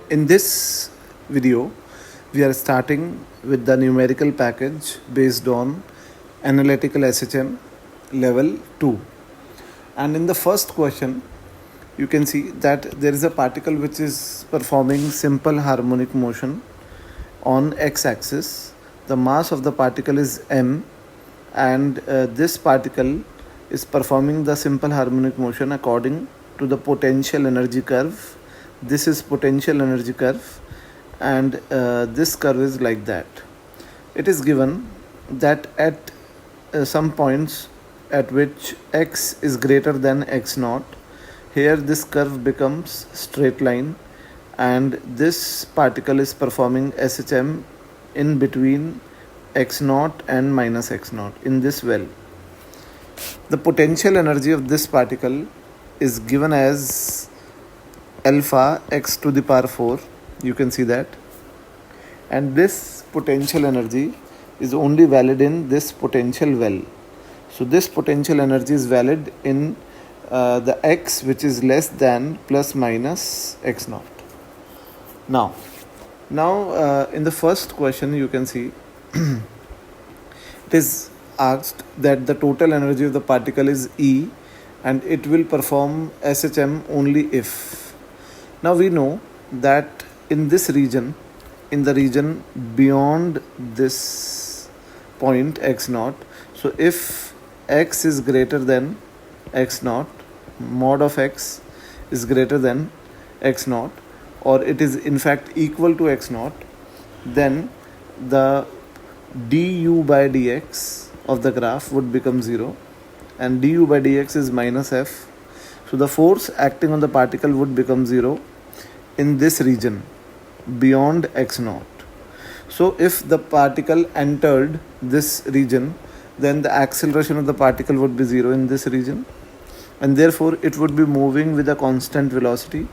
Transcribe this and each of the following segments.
In this video, we are starting with the numerical package based on analytical Shm level 2. And in the first question, you can see that there is a particle which is performing simple harmonic motion on x-axis. The mass of the particle is m, and this particle is performing the simple harmonic motion according to the potential energy curve. This is potential energy curve, and this curve is like that. It is given that at some points at which x is greater than x naught, here this curve becomes straight line, and this particle is performing Shm in between x naught and minus x naught in this well. The potential energy of this particle is given as alpha x to the power 4. You can see that, and this potential energy is only valid in this potential well. So this potential energy is valid in the x which is less than plus minus x naught. Now in the first question, you can see it is asked that the total energy of the particle is E, and it will perform Shm only if. Now we know that in this region, in the region beyond this point x naught, so if x is greater than x naught, mod of x is greater than x naught, or it is in fact equal to x naught, then the du by dx of the graph would become 0, and du by dx is minus f. So the force acting on the particle would become 0 in this region beyond x naught. So if the particle entered this region, then the acceleration of the particle would be 0 in this region, and therefore it would be moving with a constant velocity,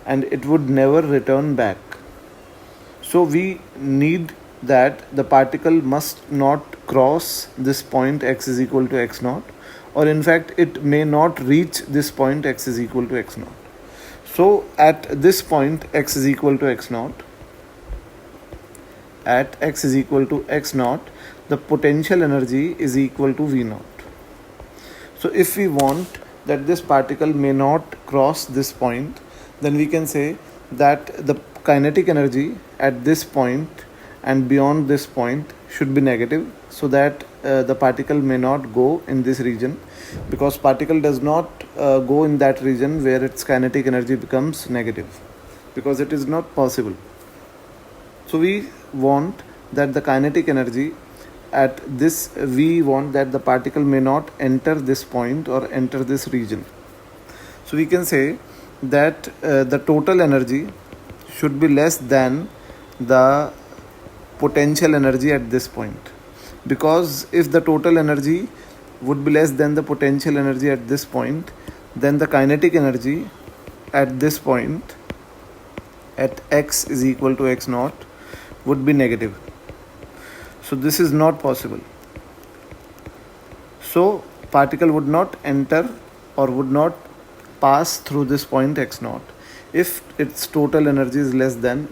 and it would never return back. So we need that the particle must not cross this point x is equal to x naught, or in fact it may not reach this point x is equal to x naught. So at this point x is equal to x naught, at x is equal to x naught, the potential energy is equal to v naught. So if we want that this particle may not cross this point, then we can say that the kinetic energy at this point and beyond this point should be negative, so that the particle may not go in this region, because particle does not go in that region where its kinetic energy becomes negative, because it is not possible. So we want that the kinetic energy at this, we want that the particle may not enter this point or enter this region. So we can say that the total energy should be less than the potential energy at this point, because if the total energy would be less than the potential energy at this point, then the kinetic energy at this point at x is equal to x naught would be negative. So this is not possible. So particle would not enter or would not pass through this point x naught if its total energy is less than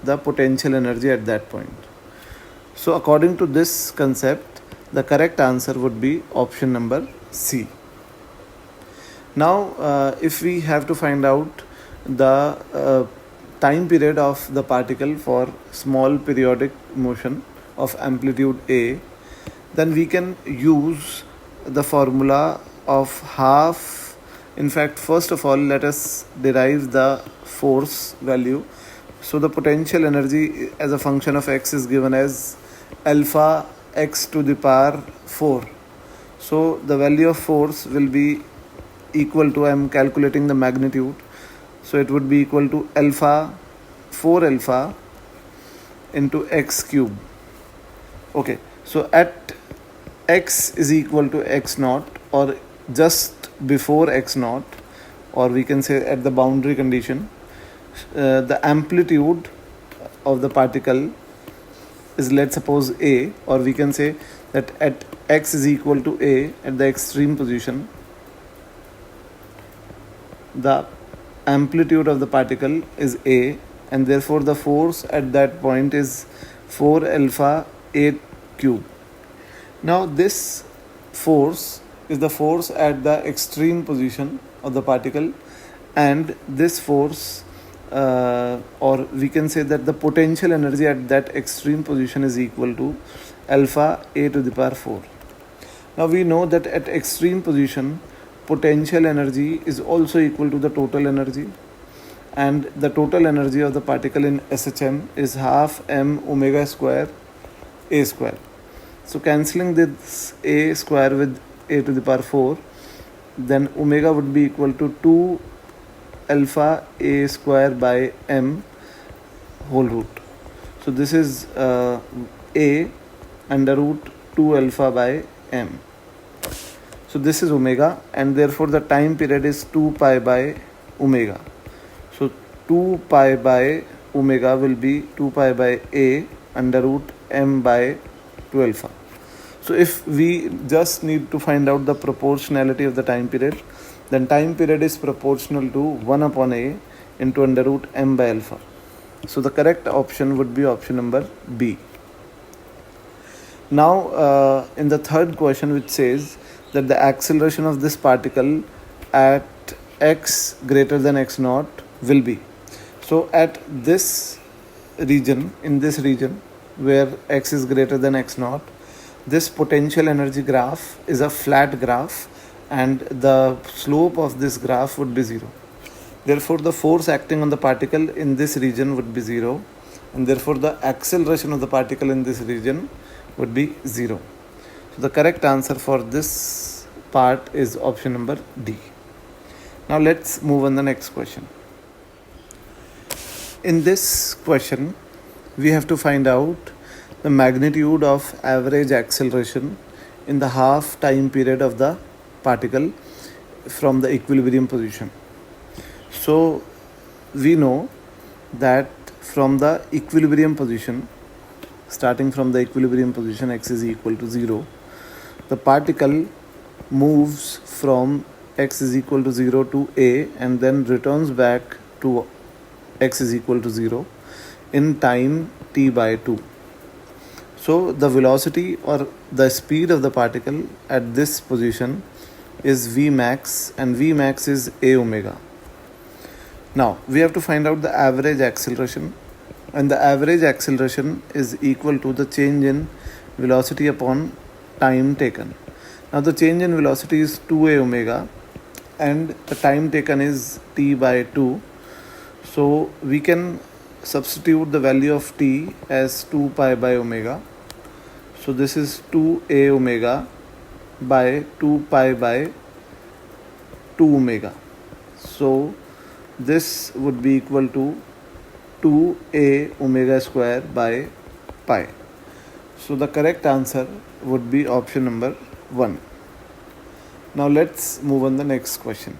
the potential energy at that point. So according to this concept, the correct answer would be option number C. Now if we have to find out the time period of the particle for small periodic motion of amplitude A, then we can use the formula of half. In fact, first of all, let us derive the force value. So the potential energy as a function of x is given as alpha x to the power 4. So the value of force will be equal to, I am calculating the magnitude, so it would be equal to alpha 4 alpha into x cube. Okay, so at x is equal to x naught, or just before x naught, or we can say at the boundary condition, the amplitude of the particle is, let's suppose, a, or we can say that at x is equal to a at the extreme position, the amplitude of the particle is a, and therefore the force at that point is 4 alpha a cube. Now this force is the force at the extreme position of the particle, and this force or we can say that the potential energy at that extreme position is equal to alpha a to the power 4. Now we know that at extreme position potential energy is also equal to the total energy, and the total energy of the particle in SHM is half m omega square a square. So cancelling this a square with a to the power 4, then omega would be equal to 2 alpha a square by m whole root. So this is a under root 2 alpha by m. So this is omega, and therefore the time period is 2 pi by omega. So 2 pi by omega will be 2 pi by a under root m by 2 alpha. So if we just need to find out the proportionality of the time period, then time period is proportional to 1 upon a into under root m by alpha. So the correct option would be option number B. Now in the third question, which says that the acceleration of this particle at x greater than x naught will be. So at this region, in this region where x is greater than x naught, this potential energy graph is a flat graph, and the slope of this graph would be 0. Therefore the force acting on the particle in this region would be 0, and therefore the acceleration of the particle in this region would be 0. So the correct answer for this part is option number D. Now let's move on the next question. In this question we have to find out the magnitude of average acceleration in the half time period of the particle from the equilibrium position. So we know that from the equilibrium position, starting from the equilibrium position x is equal to 0, the particle moves from x is equal to 0 to a and then returns back to x is equal to 0 in time t by 2. So the velocity or the speed of the particle at this position is v max, and v max is a omega. Now we have to find out the average acceleration, and the average acceleration is equal to the change in velocity upon time taken. Now the change in velocity is 2a omega, and the time taken is t by 2. So we can substitute the value of t as 2 pi by omega. So this is 2a omega by 2 pi by 2 omega. So this would be equal to 2a omega square by pi. So the correct answer would be option number 1. Now let's move on the next question.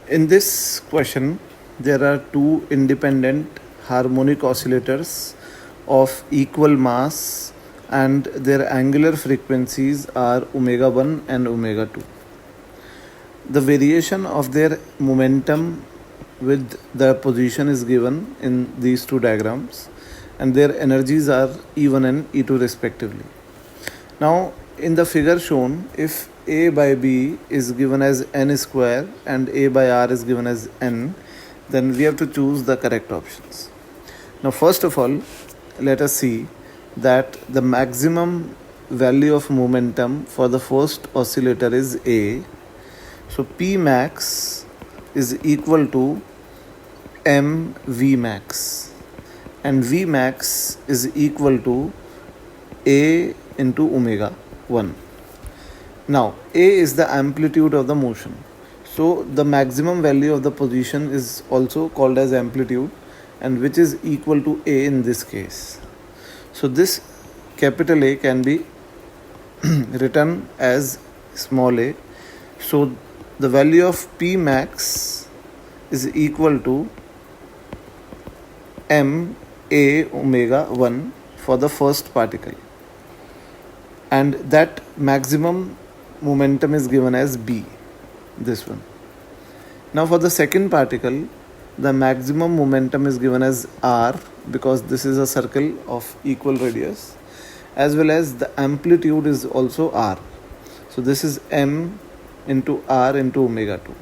In this question, there are two independent harmonic oscillators of equal mass, and their angular frequencies are omega 1 and omega 2. The variation of their momentum with the position is given in these two diagrams, and their energies are E1 and E2 respectively. Now in the figure shown, if A by B is given as n square and A by R is given as n, then we have to choose the correct options. Now first of all, let us see that the maximum value of momentum for the first oscillator is A. So P max is equal to m V max, and V max is equal to A into omega 1. Now A is the amplitude of the motion. So the maximum value of the position is also called as amplitude, and which is equal to A in this case. So this capital A can be written as small a. So the value of P max is equal to m A omega 1 for the first particle, and that maximum momentum is given as B, this one. Now for the second particle, the maximum momentum is given as r, because this is a circle of equal radius, as well as the amplitude is also r. So this is m into r into omega 2.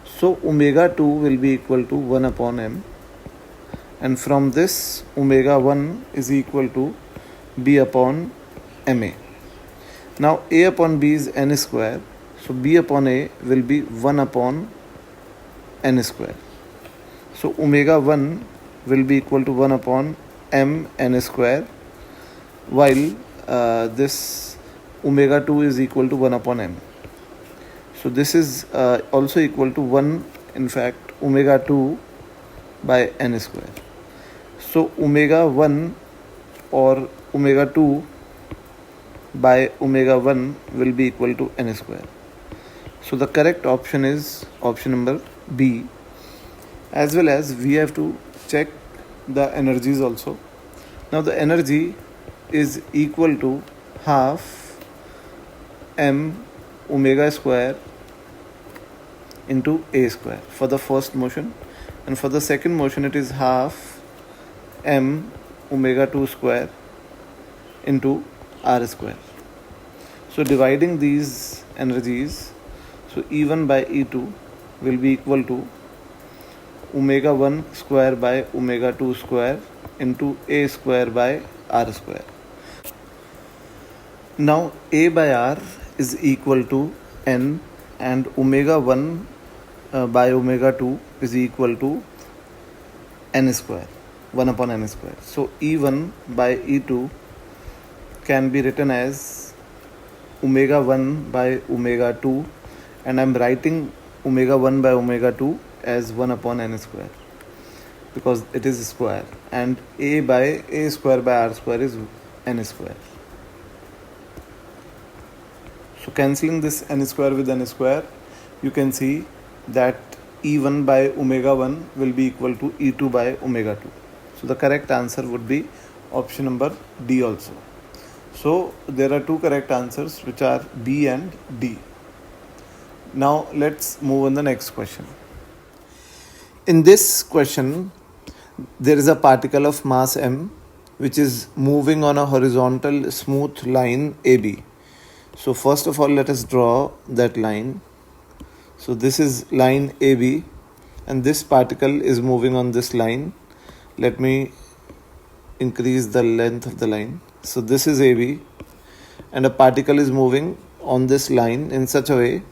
So omega 2 will be equal to 1 upon m, and from this omega 1 is equal to b upon ma. Now a upon b is n square, so b upon a will be 1 upon n square. So omega 1 will be equal to 1 upon m n square, while this omega 2 is equal to 1 upon m. So this is also equal to 1, in fact, omega 2 by n square. So omega 1 or omega 2 by omega 1 will be equal to n square. So the correct option is option number B. As well as we have to check the energies also. Now the energy is equal to half m omega square into a square for the first motion, and for the second motion it is half m omega 2 square into r square. So dividing these energies, so E1 by E2 will be equal to omega 1 square by omega 2 square into a square by r square. Now a by r is equal to n, and omega 1 by omega 2 is equal to n square, 1 upon n square. So E1 by E2 can be written as omega 1 by omega 2, and I am writing omega 1 by omega 2 as 1 upon n square because it is square, and a by a square by r square is n square. So cancelling this n square with n square, you can see that E1 by omega 1 will be equal to E2 by omega 2. So the correct answer would be option number D also. So there are two correct answers, which are B and D. Now let's move on the next question. In this question, there is a particle of mass m which is moving on a horizontal smooth line AB. So first of all, let us draw that line. So this is line AB, and this particle is moving on this line. Let me increase the length of the line. So this is AB, and a particle is moving on this line in such a way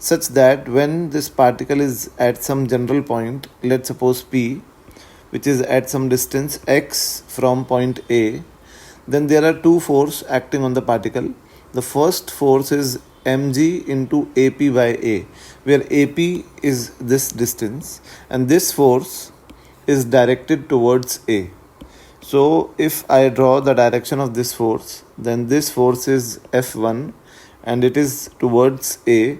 such that when this particle is at some general point, let's suppose P, which is at some distance x from point A, then there are two forces acting on the particle. The first force is mg into AP by A, where AP is this distance, and this force is directed towards A. So if I draw the direction of this force, then this force is F1 and it is towards A,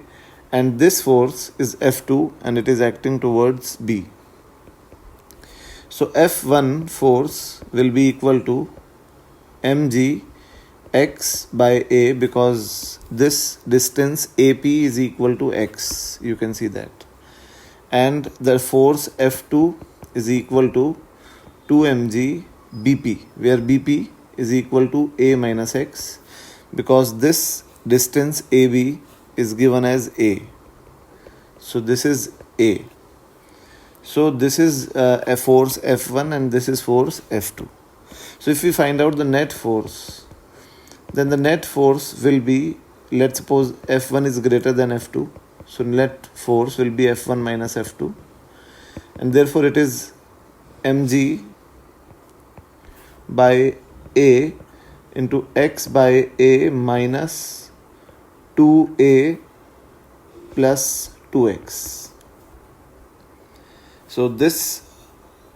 and this force is F2 and it is acting towards B. So F1 force will be equal to mg x by A, because this distance AP is equal to x, you can see that, and the force F2 is equal to 2mg BP, where BP is equal to A minus x, because this distance AB is given as A. So this is A. So this is a force F1 and this is force F2. So if we find out the net force, then the net force will be, let's suppose F1 is greater than F2. So net force will be F1 minus F2, and therefore it is mg by A into x by A minus 2A plus 2x. So this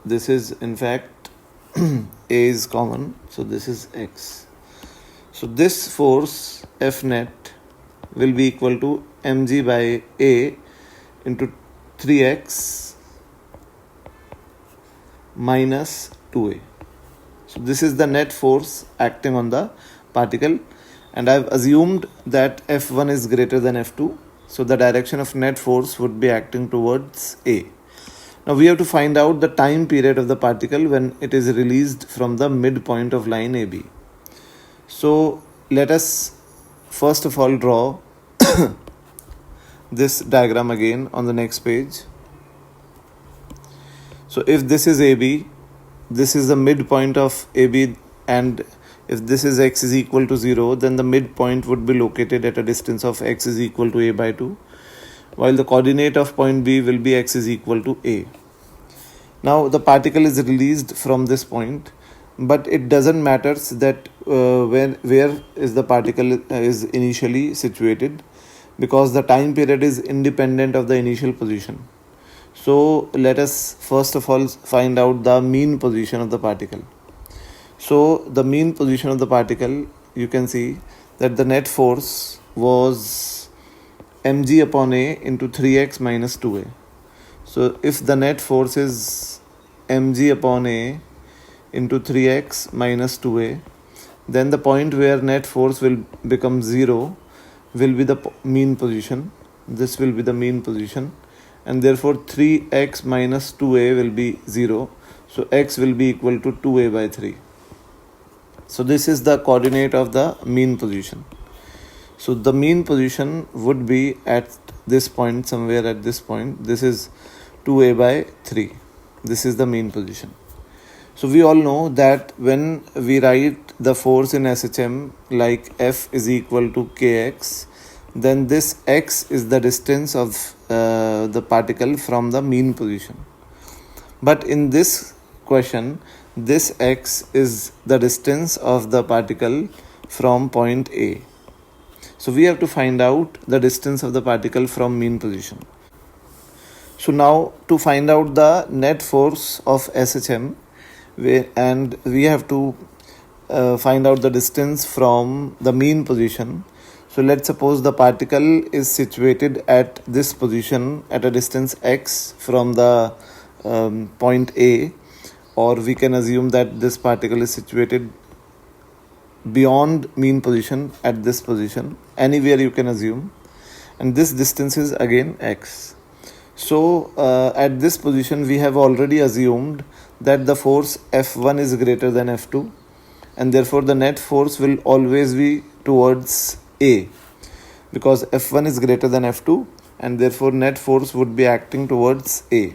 is in fact A is common, so this is x. So this force F net will be equal to mg by A into 3x minus 2A. So this is the net force acting on the particle, and I've assumed that F1 is greater than F2, so the direction of net force would be acting towards A. Now we have to find out the time period of the particle when it is released from the midpoint of line AB. So let us first of all draw this diagram again on the next page. So if this is AB, this is the midpoint of AB, and if this is x is equal to 0, then the midpoint would be located at a distance of x is equal to a by 2, while the coordinate of point B will be x is equal to a. Now the particle is released from this point, but it doesn't matter that where is the particle is initially situated, because the time period is independent of the initial position. So let us first of all find out the mean position of the particle. So the mean position of the particle, you can see that the net force was mg upon a into 3x minus 2a. So if the net force is mg upon a into 3x minus 2a, then the point where net force will become 0 will be the mean position. This will be the mean position, and therefore 3x minus 2a will be 0. So x will be equal to 2a by 3. So this is the coordinate of the mean position. So the mean position would be at this point, somewhere at this point. This is 2a by 3. This is the mean position. So we all know that when we write the force in SHM like F is equal to kx, then this x is the distance of the particle from the mean position. But in this question, this x is the distance of the particle from point A. So we have to find out the distance of the particle from mean position. So now to find out the net force of SHM, we have to find out the distance from the mean position. So let's suppose the particle is situated at this position at a distance x from the point A, or we can assume that this particle is situated beyond mean position at this position, anywhere you can assume, and this distance is again x. So at this position we have already assumed that the force F1 is greater than F2, and therefore the net force will always be towards A, because F1 is greater than F2, and therefore net force would be acting towards A.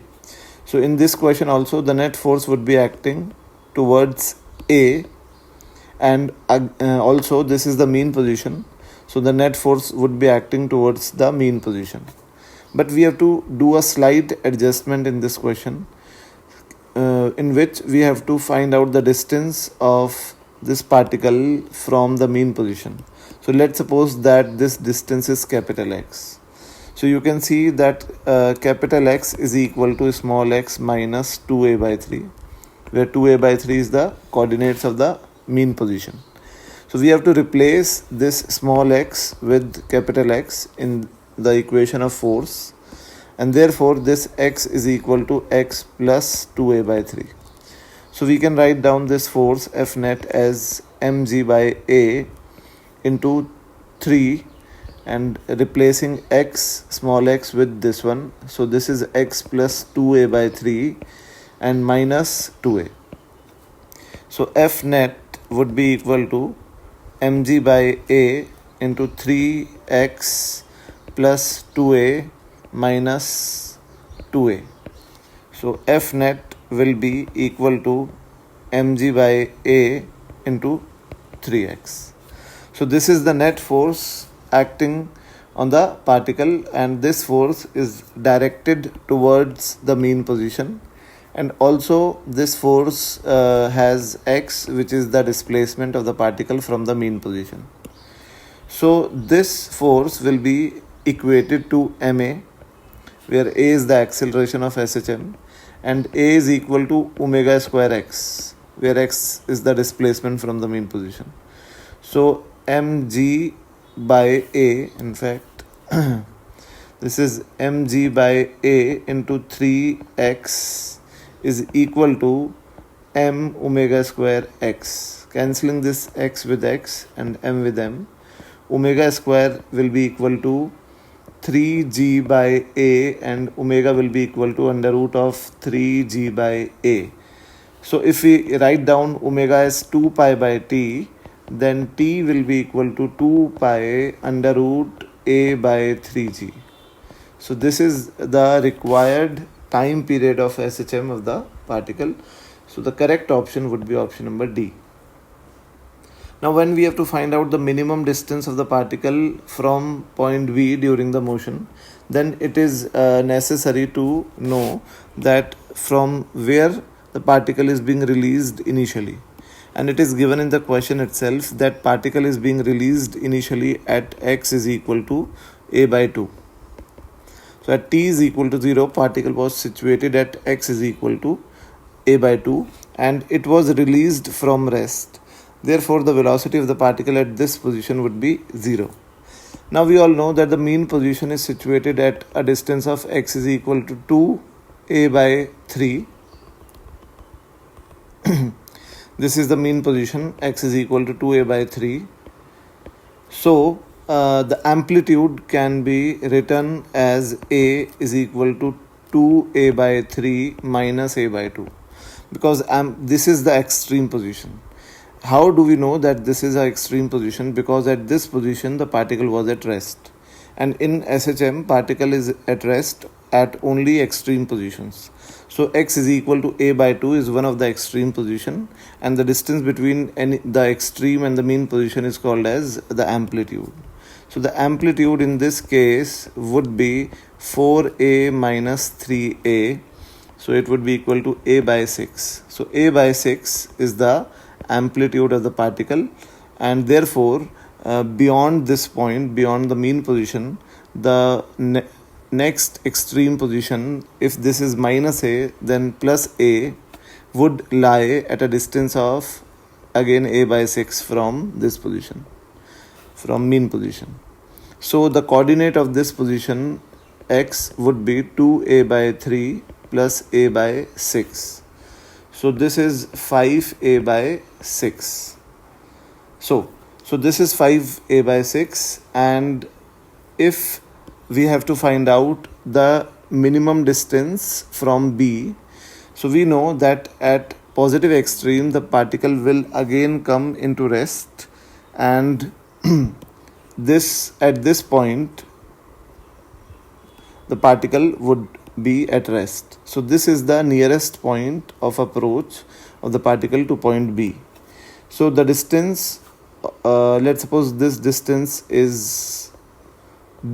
So in this question also the net force would be acting towards A, and also this is the mean position, so the net force would be acting towards the mean position. But we have to do a slight adjustment in this question, in which we have to find out the distance of this particle from the mean position. So let's suppose that this distance is capital X. So you can see that capital X is equal to small x minus 2a by 3, where 2a by 3 is the coordinates of the mean position. So we have to replace this small x with capital X in the equation of force, and therefore this x is equal to x plus 2a by 3. So we can write down this force F net as mg by a into 3, and replacing x small x with this one. So this is x plus 2a by 3 and minus 2a. So F net would be equal to mg by a into 3x plus 2a minus 2a. So F net will be equal to mg by a into 3x. So this is the net force acting on the particle, and this force is directed towards the mean position, and also this force has x, which is the displacement of the particle from the mean position. So this force will be equated to ma, where a is the acceleration of SHM and a is equal to omega square x, where x is the displacement from the mean position. So mg by a, in fact this is mg by a into 3x is equal to m omega square x. Cancelling this x with x and m with m, omega square will be equal to 3g by a and omega will be equal to under root of 3g by a. So if we write down omega as 2 pi by t, then t will be equal to 2 pi under root a by 3g. So this is the required time period of SHM of the particle. So the correct option would be option number D. Now when we have to find out the minimum distance of the particle from point V during the motion, then it is necessary to know that from where the particle is being released initially. And it is given in the question itself that particle is being released initially at x is equal to a by 2. So at t is equal to 0, particle was situated at x is equal to a by 2 and it was released from rest. Therefore, the velocity of the particle at this position would be 0. Now we all know that the mean position is situated at a distance of x is equal to 2a by 3. This is the mean position, x is equal to 2a by 3. So, the amplitude can be written as a is equal to 2a by 3 minus a by 2. Because this is the extreme position. How do we know that this is our extreme position? Because at this position the particle was at rest, and in SHM particle is at rest at only extreme positions. So x is equal to a by 2 is one of the extreme position, and the distance between the extreme and the mean position is called as the amplitude. So the amplitude in this case would be 4a minus 3a. So it would be equal to a by 6. So a by 6 is the amplitude of the particle, and therefore beyond this point, beyond the mean position, the next extreme position, if this is minus a, then plus a would lie at a distance of again a by 6 from this position, from mean position. So the coordinate of this position x would be 2a by 3 plus a by 6. So this is 5a by 6. So this is 5a by 6, and if we have to find out the minimum distance from B, so we know that at positive extreme the particle will again come into rest, and at this point the particle would be at rest. So this is the nearest point of approach of the particle to point B. So the distance, let's suppose this distance is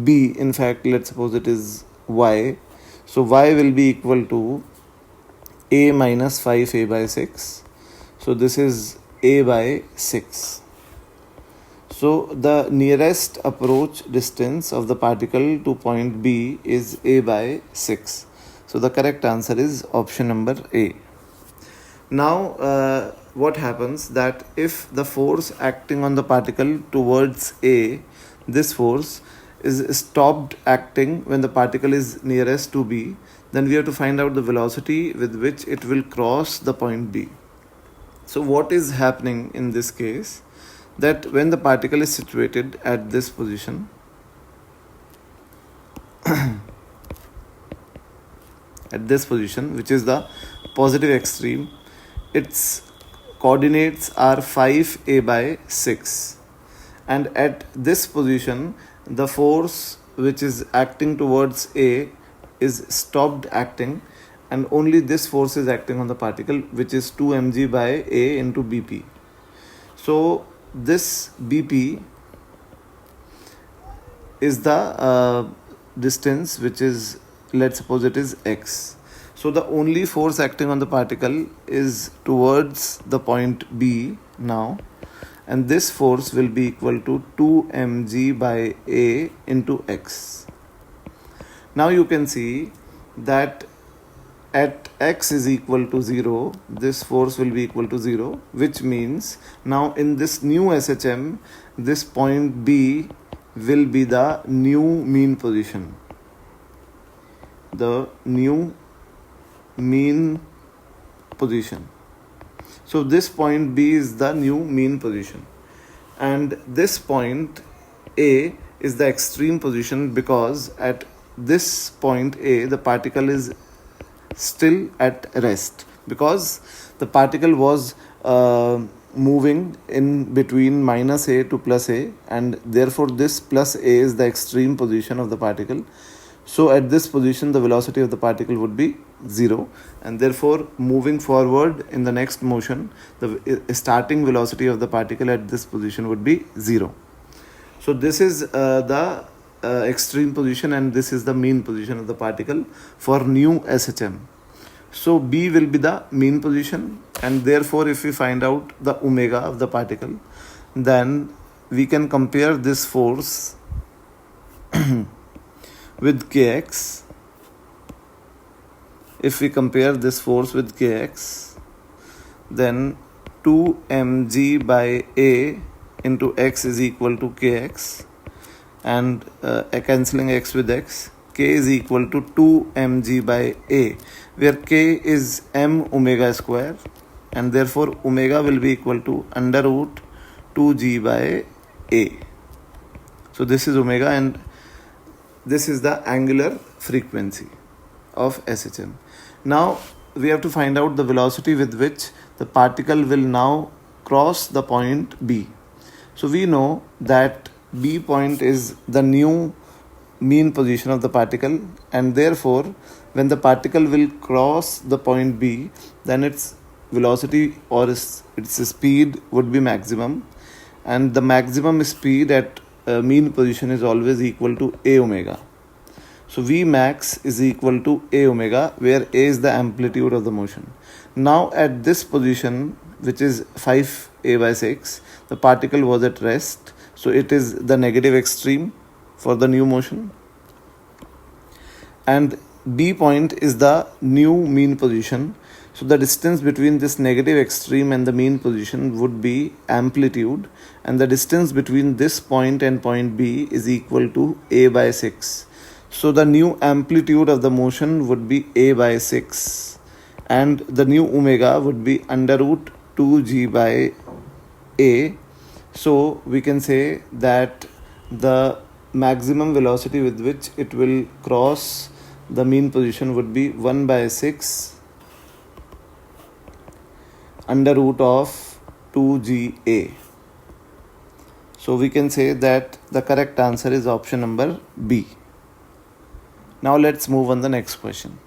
B. In fact, let's suppose it is y. So y will be equal to a minus 5a by 6. So this is a by 6. So the nearest approach distance of the particle to point B is a by 6. So the correct answer is option number A. Now what happens that if the force acting on the particle towards A, this force is stopped acting when the particle is nearest to B, then we have to find out the velocity with which it will cross the point B. So what is happening in this case? That when the particle is situated at this position, at this position, which is the positive extreme, its coordinates are 5a by 6, and at this position the force which is acting towards A is stopped acting, and only this force is acting on the particle, which is 2 mg by A into BP. So this BP is the distance which is, let's suppose it is x. So the only force acting on the particle is towards the point B now, and this force will be equal to 2 mg by A into x. Now you can see that at x is equal to 0, this force will be equal to 0, which means now in this new SHM, this point B will be the new mean position. The new mean position. So this point B is the new mean position, and this point A is the extreme position, because at this point A, the particle is still at rest, because the particle was moving in between minus A to plus A, and therefore this plus A is the extreme position of the particle. So at this position the velocity of the particle would be 0, and therefore moving forward in the next motion, the starting velocity of the particle at this position would be 0. So this is the extreme position, and this is the mean position of the particle for new SHM. So B will be the mean position, and therefore if we find out the omega of the particle, then we can compare this force with kx. If we compare this force with kx, then 2 mg by A into x is equal to kx, and cancelling x with x, k is equal to 2 mg by A, where k is m omega square, and therefore omega will be equal to under root 2g by A. So this is omega, and this is the angular frequency of SHM. Now we have to find out the velocity with which the particle will now cross the point B. So we know that B point is the new mean position of the particle, and therefore when the particle will cross the point B, then its velocity or its speed would be maximum, and the maximum speed at mean position is always equal to A omega. So V max is equal to A omega, where A is the amplitude of the motion. Now at this position, which is 5A by 6, the particle was at rest, so it is the negative extreme for the new motion, and B point is the new mean position. So the distance between this negative extreme and the mean position would be amplitude, and the distance between this point and point B is equal to A by 6. So the new amplitude of the motion would be A by 6, and the new omega would be under root 2g by A. So we can say that the maximum velocity with which it will cross the mean position would be 1 by 6 under root of 2ga. So we can say that the correct answer is option number B. Now let's move on the next question.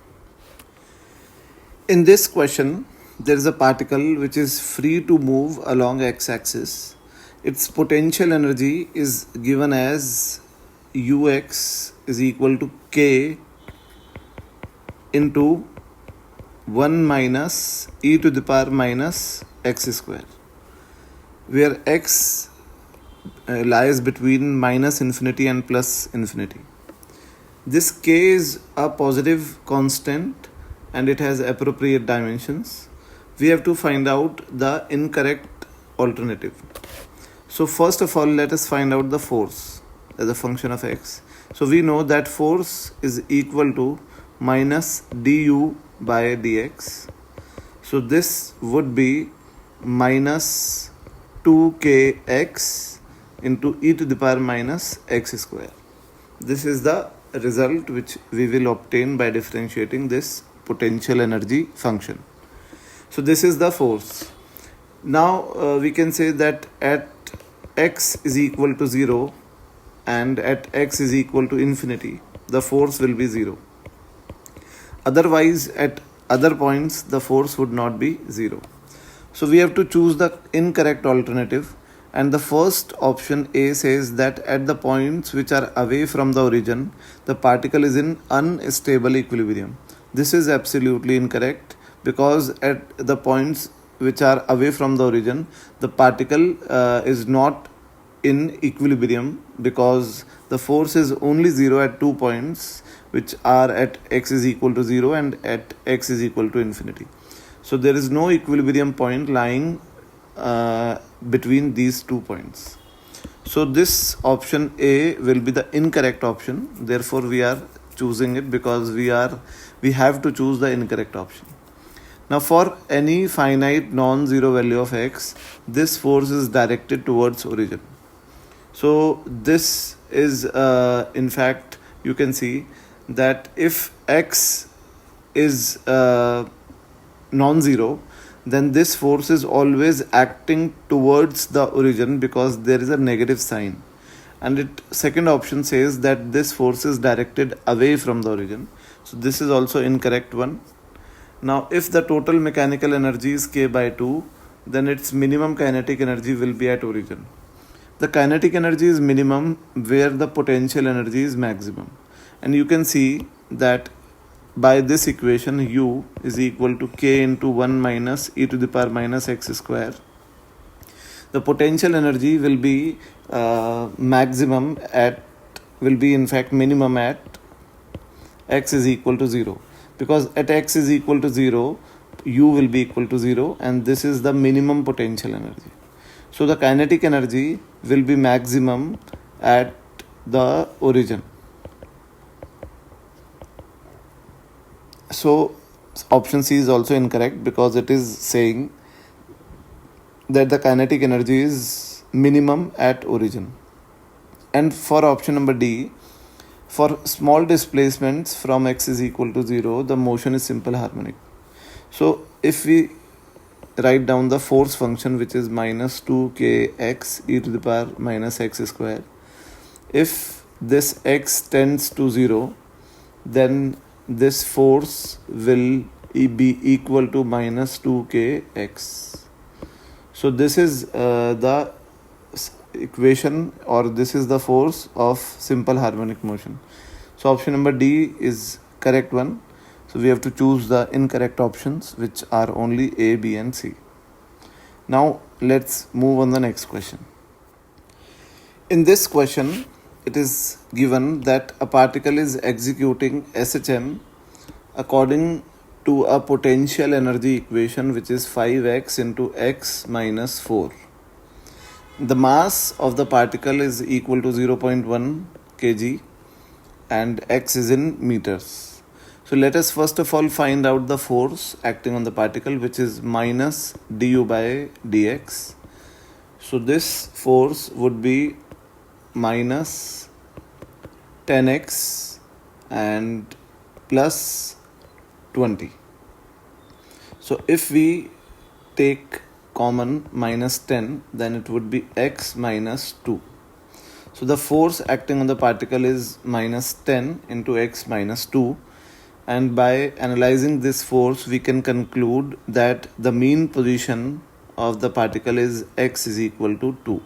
In this question, there is a particle which is free to move along x-axis. Its potential energy is given as ux is equal to k into 1 minus e to the power minus x square, where x lies between minus infinity and plus infinity. This k is a positive constant and it has appropriate dimensions. We have to find out the incorrect alternative. So first of all, let us find out the force as a function of x. So we know that force is equal to minus du by dx. So this would be minus 2kx into e to the power minus x square. This is the result which we will obtain by differentiating this potential energy function. So this is the force. Now we can say that at x is equal to 0 and at x is equal to infinity, the force will be 0. Otherwise, at other points, the force would not be 0. So we have to choose the incorrect alternative, and the first option A says that at the points which are away from the origin, the particle is in unstable equilibrium. This is absolutely incorrect, because at the points which are away from the origin, the particle is not in equilibrium, because the force is only 0 at 2 points which are at x is equal to 0 and at x is equal to infinity. So there is no equilibrium point lying between these 2 points. So this option A will be the incorrect option. Therefore we are choosing it, because we have to choose the incorrect option. Now for any finite non-zero value of x, this force is directed towards origin. So this is in fact, you can see that if x is non-zero, then this force is always acting towards the origin because there is a negative sign. And it second option says that this force is directed away from the origin. So this is also incorrect one. Now if the total mechanical energy is k by 2, then its minimum kinetic energy will be at origin. The kinetic energy is minimum where the potential energy is maximum. And you can see that by this equation, u is equal to k into 1 minus e to the power minus x square. The potential energy will be minimum at x is equal to 0. Because at x is equal to 0, u will be equal to 0, and this is the minimum potential energy. So the kinetic energy will be maximum at the origin. So option C is also incorrect because it is saying that the kinetic energy is minimum at origin. And for option number D, for small displacements from x is equal to 0, the motion is simple harmonic. So if we write down the force function, which is minus 2kx e to the power minus x square, if this x tends to 0, then this force will be equal to minus 2kx. So this is the equation, or this is the force of simple harmonic motion. So option number D is correct one. So we have to choose the incorrect options, which are only A, B and C. Now let's move on the next question. In this question, it is given that a particle is executing SHM according to a potential energy equation, which is 5x into x minus 4. The mass of the particle is equal to 0.1 kg and x is in meters. So let us first of all find out the force acting on the particle, which is minus du by dx. So this force would be minus 10x and plus 20. So if we take common minus 10, then it would be x minus 2. So the force acting on the particle is minus 10 into x minus 2. And by analyzing this force, we can conclude that the mean position of the particle is x is equal to 2.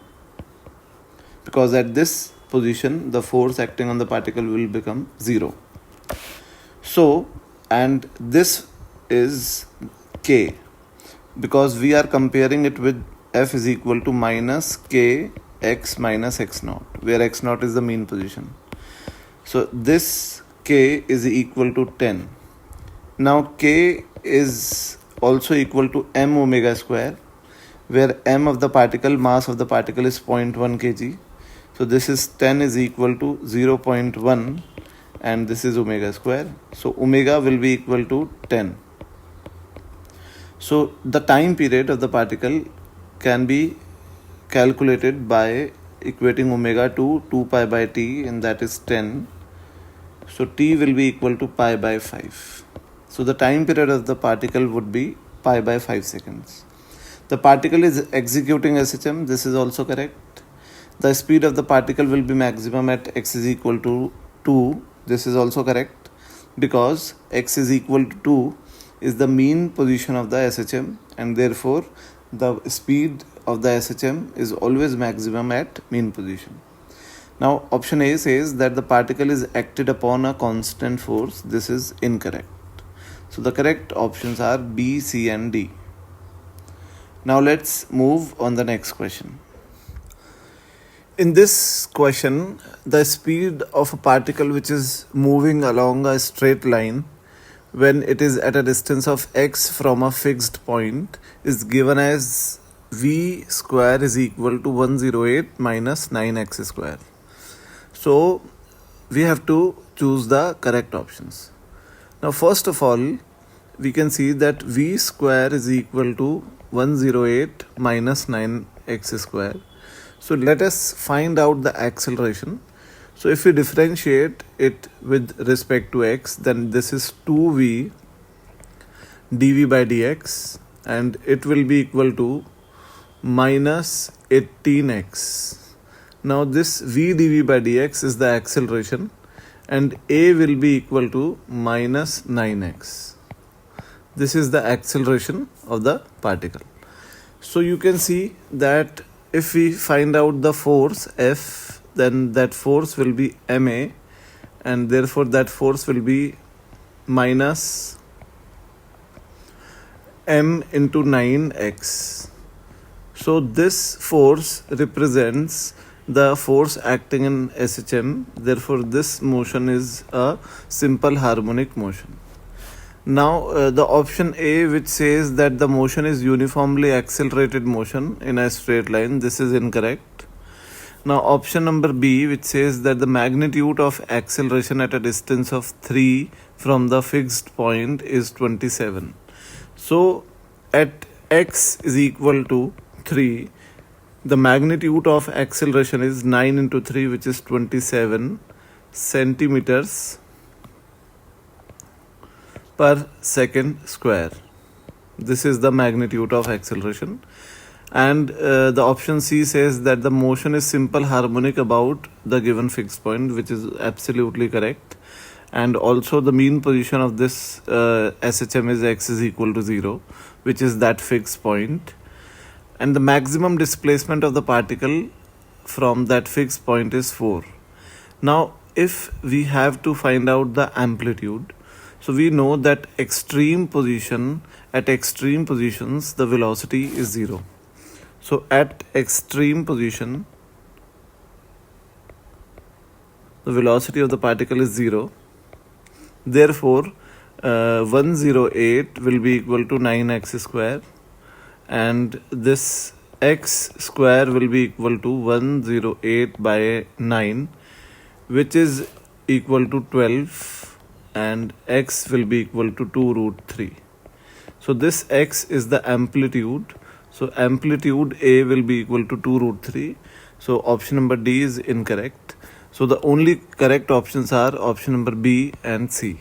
Because at this position, the force acting on the particle will become 0. So, and this is k, because we are comparing it with f is equal to minus k x minus x naught, where x naught is the mean position. So this k is equal to 10. Now k is also equal to m omega square, where m of the particle, mass of the particle is 0.1 kg. So this is 10 is equal to 0.1 and this is omega square. So omega will be equal to 10. So the time period of the particle can be calculated by equating omega to 2 pi by t, and that is 10. So t will be equal to pi by 5. So the time period of the particle would be pi by 5 seconds. The particle is executing SHM. This is also correct. The speed of the particle will be maximum at x is equal to 2. This is also correct, because x is equal to 2 is the mean position of the SHM, and therefore the speed of the SHM is always maximum at mean position. Now option A says that the particle is acted upon a constant force. This is incorrect. So the correct options are B, C and D. Now let's move on the next question. In this question, the speed of a particle which is moving along a straight line when it is at a distance of x from a fixed point is given as v square is equal to 108 minus 9x square. So we have to choose the correct options. Now first of all, we can see that v square is equal to 108 minus 9x square. So let us find out the acceleration. So if we differentiate it with respect to x, then this is 2v dv by dx, and it will be equal to minus 18x. Now this v dv by dx is the acceleration, and a will be equal to minus 9x. This is the acceleration of the particle. So you can see that if we find out the force F, then that force will be ma, and therefore that force will be minus m into 9x. So this force represents the force acting in SHM, therefore this motion is a simple harmonic motion. Now the option A, which says that the motion is uniformly accelerated motion in a straight line, this is incorrect. Now option number B, which says that the magnitude of acceleration at a distance of 3 from the fixed point is 27. So at x is equal to 3, the magnitude of acceleration is 9 into 3, which is 27 centimeters per second square. This is the magnitude of acceleration. And the option C says that the motion is simple harmonic about the given fixed point, which is absolutely correct. And also the mean position of this SHM is x is equal to 0, which is that fixed point. And the maximum displacement of the particle from that fixed point is 4. Now if we have to find out the amplitude, so we know that at extreme positions the velocity is 0. So at extreme position the velocity of the particle is 0. Therefore 108 will be equal to 9x square, and this x square will be equal to 108 by 9, which is equal to 12, and x will be equal to 2 root 3. So this x is the amplitude. So amplitude A will be equal to 2 root 3. So option number D is incorrect. So the only correct options are option number B and C.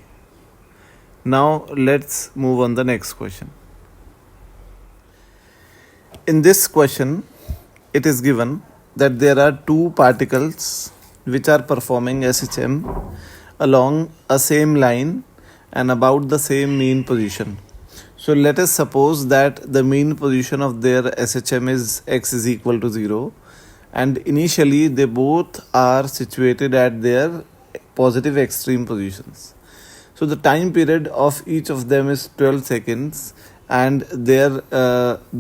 Now let's move on the next question. In this question, it is given that there are two particles which are performing SHM along a same line and about the same mean position. So let us suppose that the mean position of their SHM is x is equal to 0, and initially they both are situated at their positive extreme positions. So the time period of each of them is 12 seconds, and their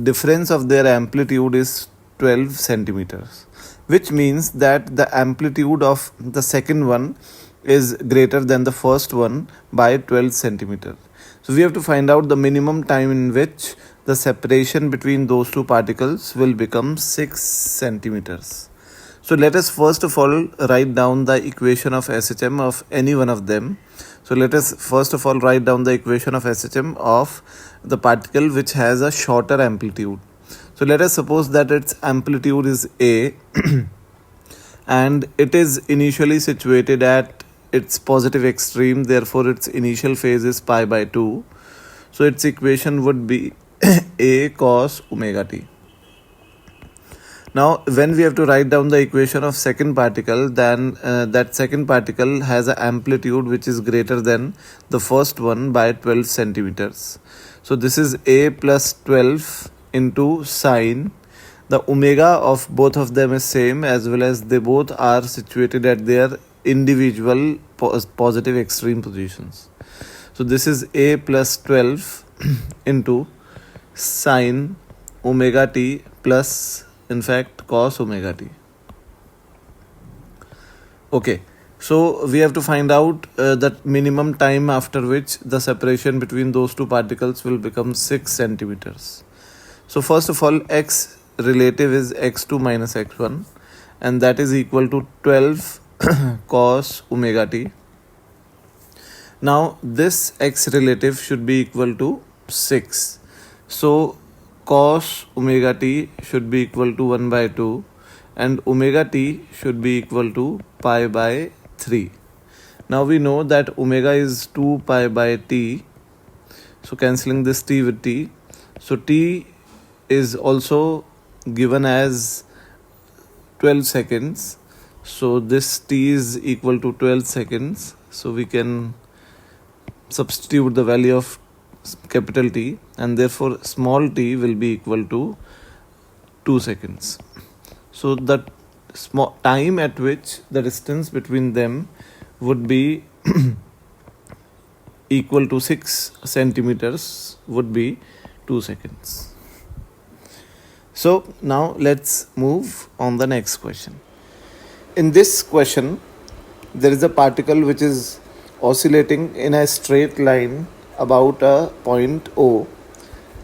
difference of their amplitude is 12 centimeters, which means that the amplitude of the second one is greater than the first one by 12 centimeters. So we have to find out the minimum time in which the separation between those two particles will become 6 centimeters. So let us first of all write down the equation of SHM of any one of them. So let us first of all write down the equation of SHM of the particle which has a shorter amplitude. So let us suppose that its amplitude is A and it is initially situated at its positive extreme, therefore its initial phase is pi by 2. So its equation would be A cos omega t. Now when we have to write down the equation of second particle, then that second particle has an amplitude which is greater than the first one by 12 centimeters. So this is A plus 12 into sine. The omega of both of them is same, as well as they both are situated at their individual positive extreme positions. So this is A plus 12 into sine omega t plus in fact cos omega t. Okay, so we have to find out that minimum time after which the separation between those two particles will become 6 centimeters. So first of all, x relative is x2 minus x1, and that is equal to 12 cos omega t. Now this x relative should be equal to 6. So cos omega t should be equal to 1 by 2, and omega t should be equal to pi by 3. Now we know that omega is 2 pi by t, so cancelling this t with t. So t is also given as 12 seconds. So this t is equal to 12 seconds. So we can substitute the value of capital T, and therefore small t will be equal to 2 seconds. So the small time at which the distance between them would be equal to 6 centimeters would be 2 seconds. So now let's move on the next question. In this question, there is a particle which is oscillating in a straight line about a point O,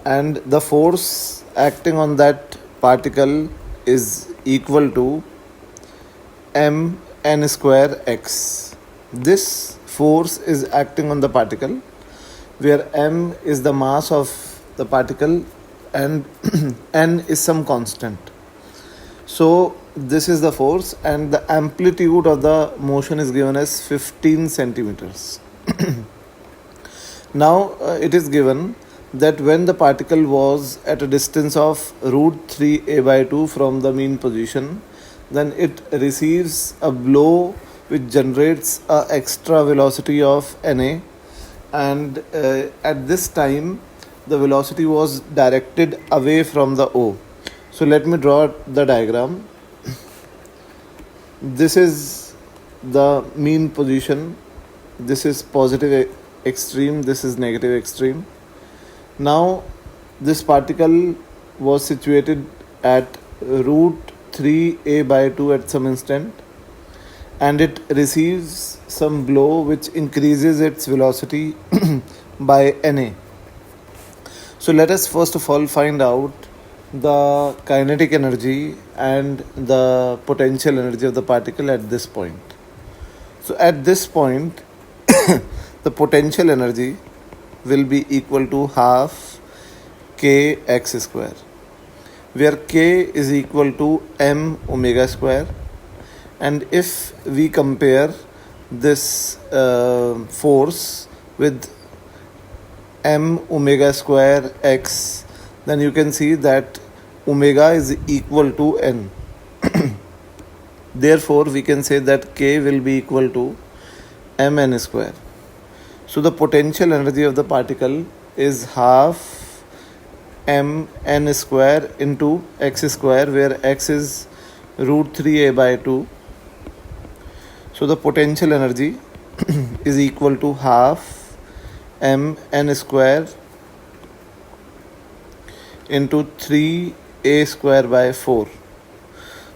and the force acting on that particle is equal to mn square x. This force is acting on the particle, where m is the mass of the particle and n is some constant. So this is the force, and the amplitude of the motion is given as 15 centimeters. Now it is given that when the particle was at a distance of root 3a by 2 from the mean position, then it receives a blow which generates a extra velocity of na, and at this time the velocity was directed away from the O. So let me draw the diagram. This is the mean position, this is positive extreme, this is negative extreme. Now this particle was situated at root 3a by 2 at some instant, and it receives some blow which increases its velocity by na. So let us first of all find out the kinetic energy and the potential energy of the particle at this point. So at this point, the potential energy will be equal to half kx square, where k is equal to m omega square. And if we compare this force with m omega square x, then you can see that omega is equal to n. Therefore, we can say that k will be equal to mn square. So the potential energy of the particle is half mn square into x square, where x is root 3a by 2. So the potential energy is equal to half mn square into 3a square by 4.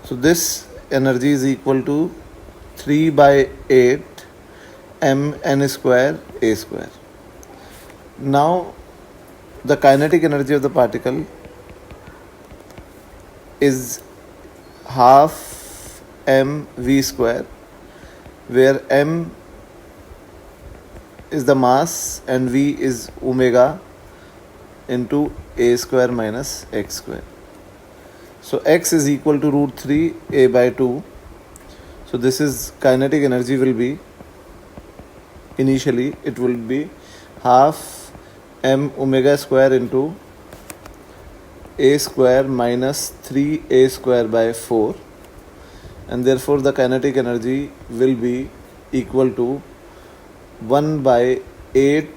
So this energy is equal to 3 by 8 mn square a square. Now the kinetic energy of the particle is half mv square, where m is the mass and v is omega into a square minus x square. So x is equal to root 3 a by 2. So this is kinetic energy will be, initially it will be half m omega square into a square minus 3a square by 4, and therefore the kinetic energy will be equal to 1 by 8.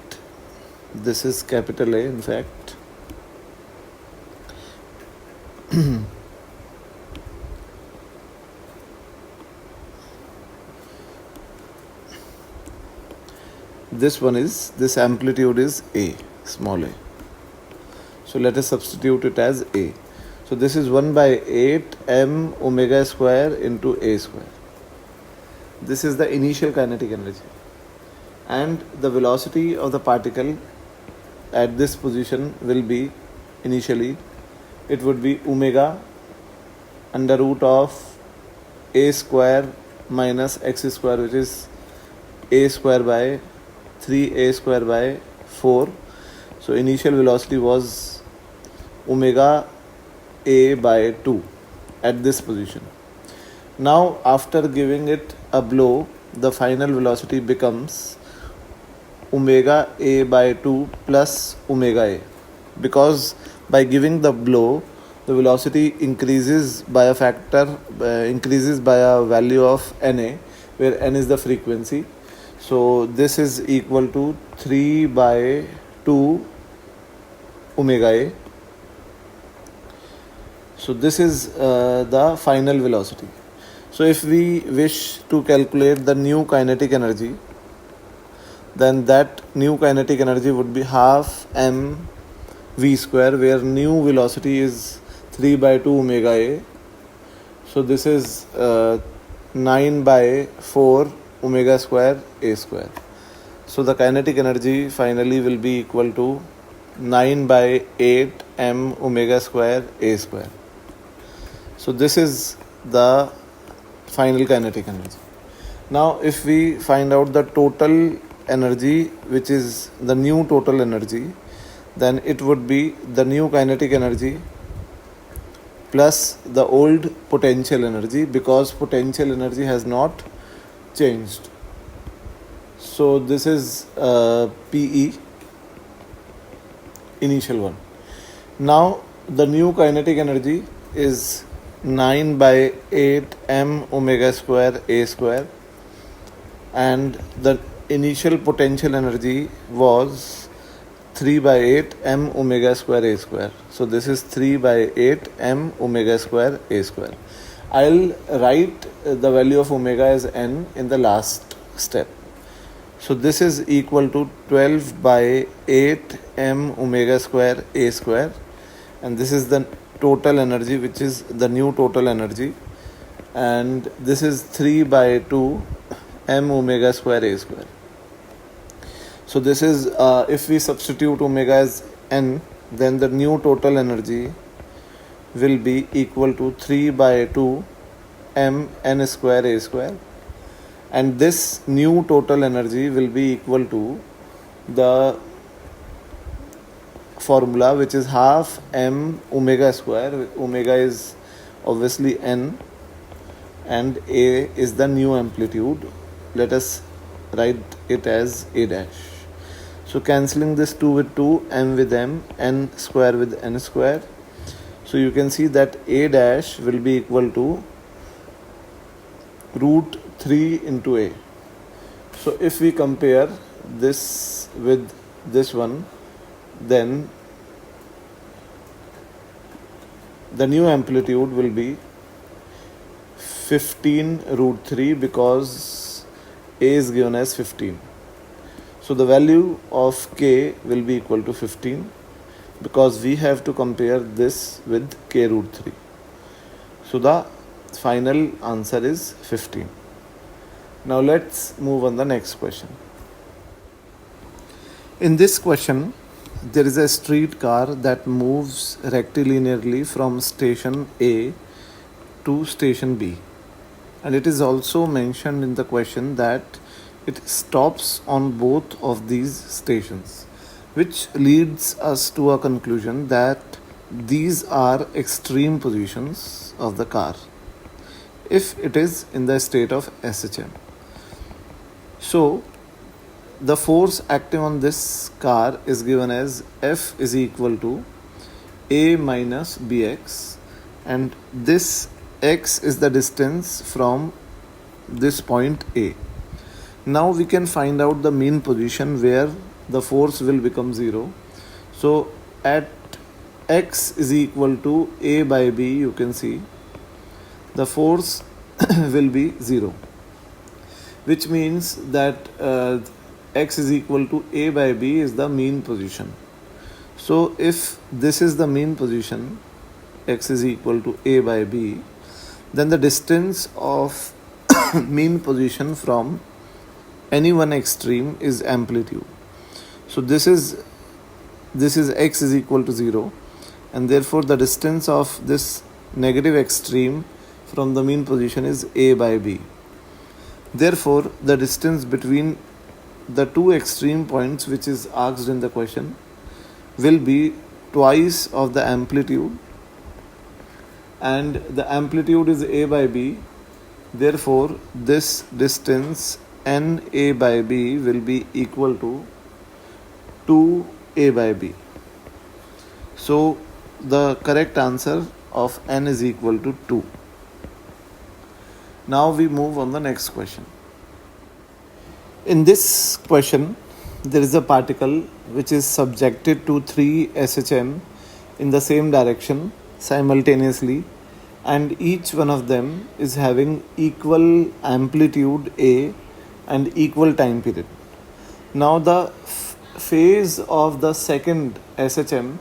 This is capital A, in fact. This amplitude is A, small a. So let us substitute it as A. So this is 1 by 8 m omega square into a square. This is the initial kinetic energy. And the velocity of the particle at this position will be, initially, it would be omega under root of a square minus x square, which is a square by 3a square by 4. So initial velocity was omega a by 2 at this position. Now after giving it a blow, the final velocity becomes omega a by 2 plus omega a, because by giving the blow the velocity increases by a factor, increases by a value of na, where n is the frequency. So this is equal to 3 by 2 omega a. So this is the final velocity. So if we wish to calculate the new kinetic energy, then that new kinetic energy would be half m v square, where new velocity is 3 by 2 omega a. So this is 9 by 4 omega square a square. So the kinetic energy finally will be equal to 9 by 8 m omega square a square. So this is the final kinetic energy. Now if we find out the total energy, which is the new total energy, then it would be the new kinetic energy plus the old potential energy, because potential energy has not changed. So this is PE, initial one. Now the new kinetic energy is 9 by 8 m omega square a square, and the initial potential energy was 3 by 8 m omega square a square. So this is 3 by 8 m omega square a square. I'll write the value of omega as n in the last step. So this is equal to 12 by 8 m omega square a square, and this is the total energy, which is the new total energy, and this is 3 by 2 m omega square a square. So this is if we substitute omega as n, then the new total energy will be equal to 3 by 2 m n square a square, and this new total energy will be equal to the formula, which is half m omega square. Omega is obviously n and a is the new amplitude. Let us write it as a dash. So cancelling this 2 with 2, m with m, n square with n square. So you can see that a dash will be equal to root 3 into a. So if we compare this with this one, then the new amplitude will be 15 root 3, because a is given as 15. So the value of k will be equal to 15, because we have to compare this with k root 3. So the final answer is 15. Now let's move on the next question. In this question, there is a streetcar that moves rectilinearly from station A to station B. And it is also mentioned in the question that it stops on both of these stations, which leads us to a conclusion that these are extreme positions of the car if it is in the state of SHM. So the force acting on this car is given as F is equal to A minus Bx, and this x is the distance from this point A. Now we can find out the mean position where the force will become 0. So at x is equal to A by B, you can see the force will be 0, which means that x is equal to A by B is the mean position. So if this is the mean position, x is equal to A by B, then the distance of mean position from any one extreme is amplitude. So this is x is equal to 0, and therefore the distance of this negative extreme from the mean position is A by B. Therefore the distance between the two extreme points which is asked in the question will be twice of the amplitude, and the amplitude is A by B, Therefore, this distance NA by B will be equal to 2A by B. So the correct answer of N is equal to 2. Now we move on the next question. In this question, there is a particle which is subjected to 3 SHM in the same direction simultaneously, and each one of them is having equal amplitude A and equal time period. Now the phase of the second SHM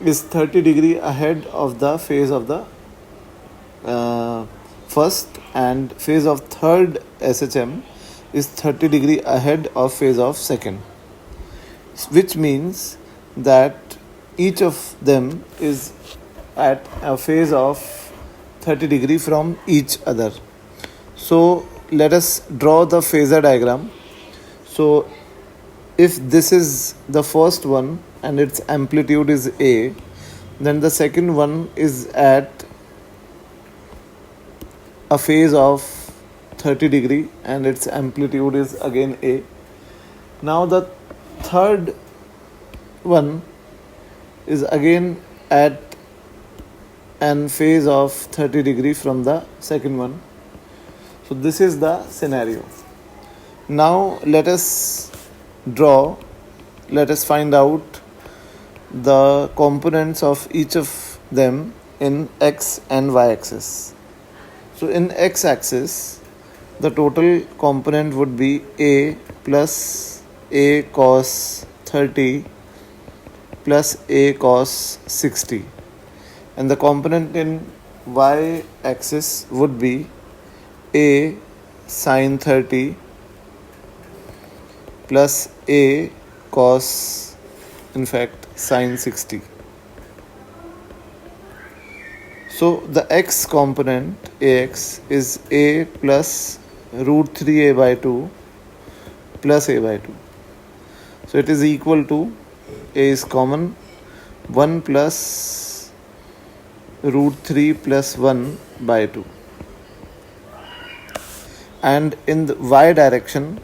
is 30 degree ahead of the phase of the first, and phase of third SHM is 30 degree ahead of phase of second, which means that each of them is at a phase of 30 degree from each other. So let us draw the phasor diagram. So if this is the first one and its amplitude is A, then the second one is at a phase of 30 degree and its amplitude is again A. Now the third one is again at an phase of 30 degree from the second one. So this is the scenario. Now let us find out the components of each of them in x and y axis. So in x axis, the total component would be A plus A cos 30 plus A cos 60, and the component in y axis would be A sin 30 plus A cos, in fact, sin 60. So the x component AX is A plus root 3A by 2 plus A by 2. So it is equal to, A is common, 1 plus root 3 plus 1 by 2. And in the y direction,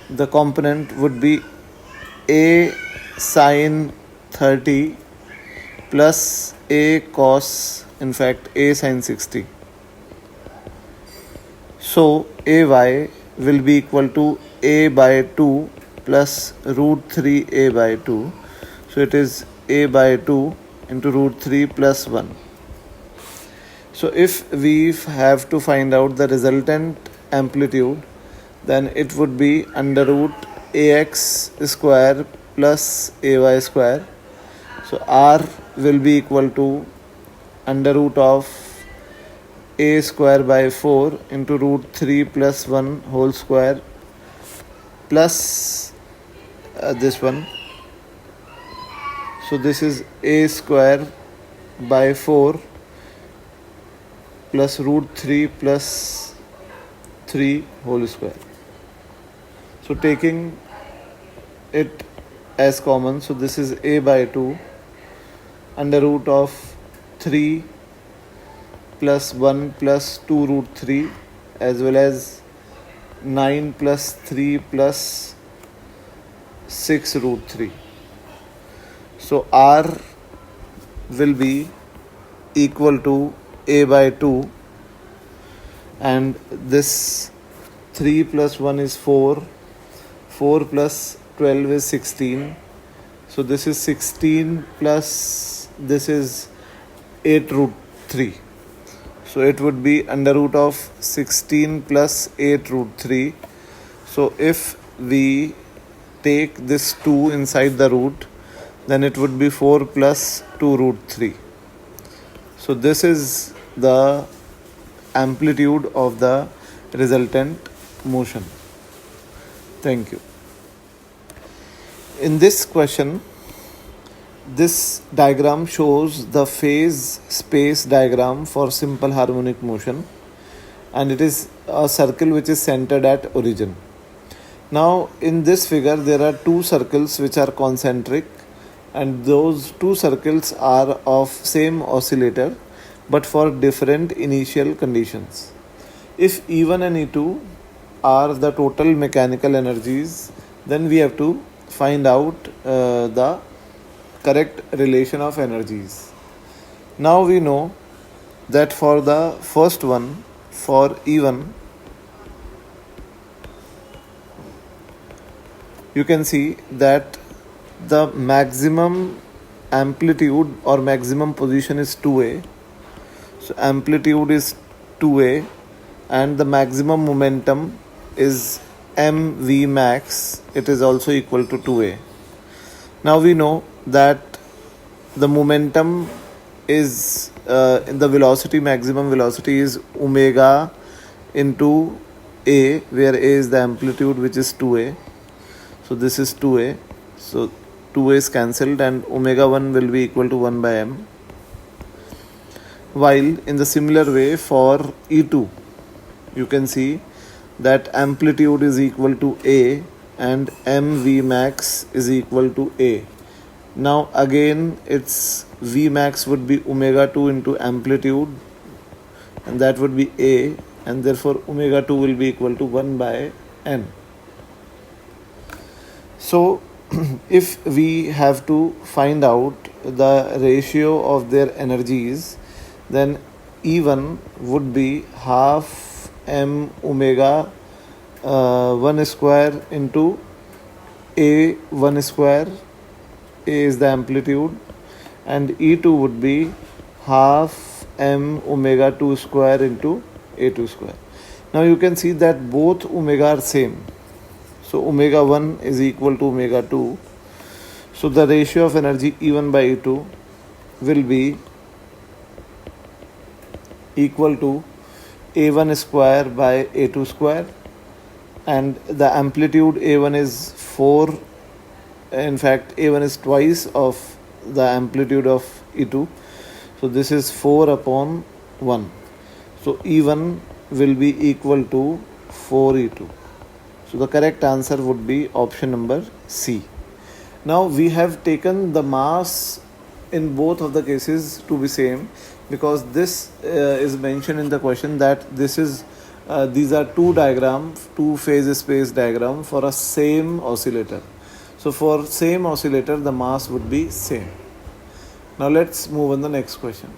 the component would be A sin 30 plus A cos, in fact, A sin 60. So AY will be equal to A by 2 plus root 3A by 2. So it is A by 2 into root 3 plus 1. So if we have to find out the resultant amplitude, then it would be under root AX square plus AY square. So R will be equal to under root of A square by 4 into root 3 plus 1 whole square plus this one. So this is A square by 4 plus root 3 plus 3 whole square. So taking it as common, so this is A by 2 under root of 3 plus 1 plus 2 root 3, as well as 9 plus 3 plus 6 root 3. So R will be equal to A by 2, and this 3 plus 1 is 4, 4 plus 12 is 16. So this is 16 plus this is 8 root 3. So it would be under root of 16 plus 8 root 3. So if we take this 2 inside the root, then it would be 4 plus 2 root 3. So this is the amplitude of the resultant motion. Thank you. In this question, this diagram shows the phase space diagram for simple harmonic motion, and it is a circle which is centered at origin. Now in this figure there are two circles which are concentric, and those two circles are of same oscillator but for different initial conditions. if E1 and E2 are the total mechanical energies, then we have to find out the correct relation of energies. Now we know that for the first one, for E1, you can see that the maximum amplitude or maximum position is 2a. So amplitude is 2a and the maximum momentum is mv max. It is also equal to 2a. Now we know that the momentum is the velocity, maximum velocity is omega into a, where a is the amplitude, which is 2a. So this is 2a. So 2a is cancelled and omega 1 will be equal to 1 by m. While in the similar way for E2, you can see that amplitude is equal to a and mv max is equal to a. Now again its v max would be omega 2 into amplitude, and that would be a, and therefore omega 2 will be equal to 1 by n. So if we have to find out the ratio of their energies, then E1 would be half m omega 1 square into a 1 square. A is the amplitude, and E2 would be half m omega 2 square into a2 square. Now you can see that both omega are same. So omega 1 is equal to omega 2. So the ratio of energy E1 by E2 will be equal to a1 square by a2 square, and the amplitude a1 is 4. In fact, a1 is twice of the amplitude of E2. So this is 4 upon 1. So E1 will be equal to 4E2. So the correct answer would be option number C. Now we have taken the mass in both of the cases to be same, because this is mentioned in the question that this is these are two phase space diagram for a same oscillator. So for same oscillator, the mass would be same. Now let's move on the next question.